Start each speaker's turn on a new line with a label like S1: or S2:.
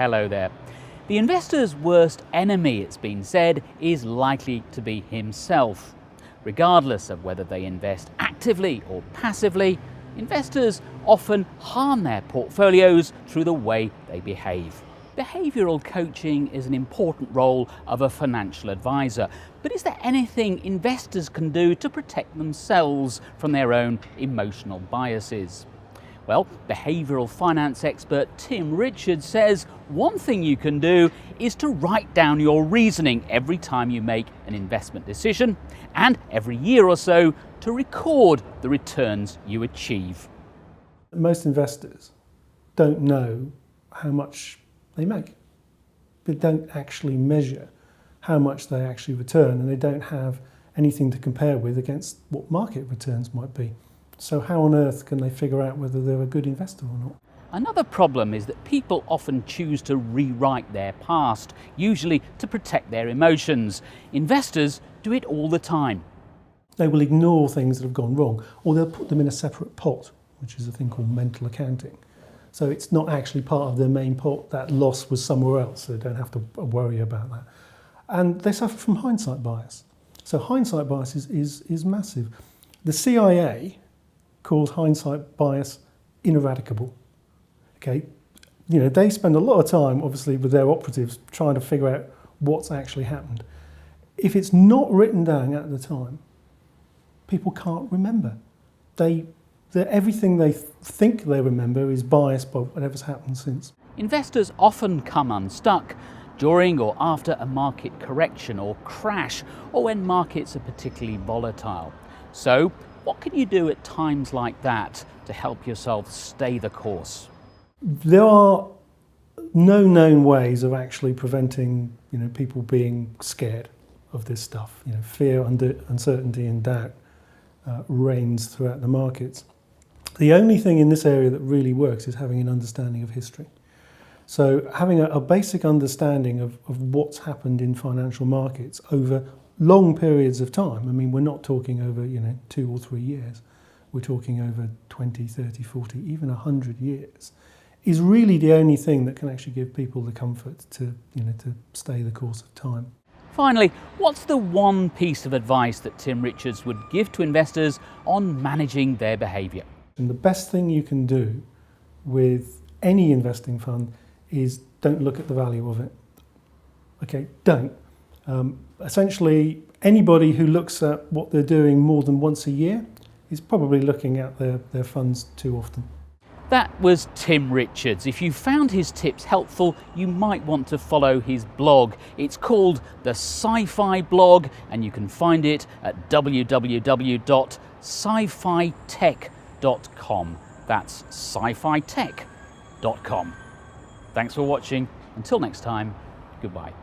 S1: Hello there. The investor's worst enemy, it's been said, is likely to be himself. Regardless of whether they invest actively or passively, investors often harm their portfolios through the way they behave. Behavioural coaching is an important role of a financial advisor, but is there anything investors can do to protect themselves from their own emotional biases? Well, behavioural finance expert Tim Richards says one thing you can do is to write down your reasoning every time you make an investment decision, and every year or so to record the returns you achieve.
S2: Most investors don't know how much they make. They don't actually measure how much they actually return, and they don't have anything to compare with against what market returns might be. So how on earth can they figure out whether they're a good investor or not?
S1: Another problem is that people often choose to rewrite their past, usually to protect their emotions. Investors do it all the time.
S2: They will ignore things that have gone wrong, or they'll put them in a separate pot, which is a thing called mental accounting. So it's not actually part of their main pot. That loss was somewhere else, so they don't have to worry about that. And they suffer from hindsight bias. So hindsight bias is massive. The CIA calls hindsight bias ineradicable. Okay, they spend a lot of time, obviously, with their operatives trying to figure out what's actually happened. If it's not written down at the time, people can't remember. Everything they think they remember is biased by whatever's happened since.
S1: Investors often come unstuck during or after a market correction or crash, or when markets are particularly volatile. So, what can you do at times like that to help yourself stay the course?
S2: There are no known ways of actually preventing people being scared of this stuff. Fear, uncertainty and doubt reigns throughout the markets. The only thing in this area that really works is having an understanding of history. So having a basic understanding of what's happened in financial markets over long periods of time. I mean, we're not talking over 2 or 3 years. We're talking over 20, 30, 40, even 100 years, is really the only thing that can actually give people the comfort to stay the course of time.
S1: Finally, what's the one piece of advice that Tim Richards would give to investors on managing their behaviour?
S2: And the best thing you can do with any investing fund is don't look at the value of it. Okay, don't. Essentially, anybody who looks at what they're doing more than once a year is probably looking at their funds too often.
S1: That was Tim Richards. If you found his tips helpful, you might want to follow his blog. It's called the Sci-Fi Blog, and you can find it at www.scifitech.com. That's scifitech.com. Thanks for watching. Until next time, goodbye.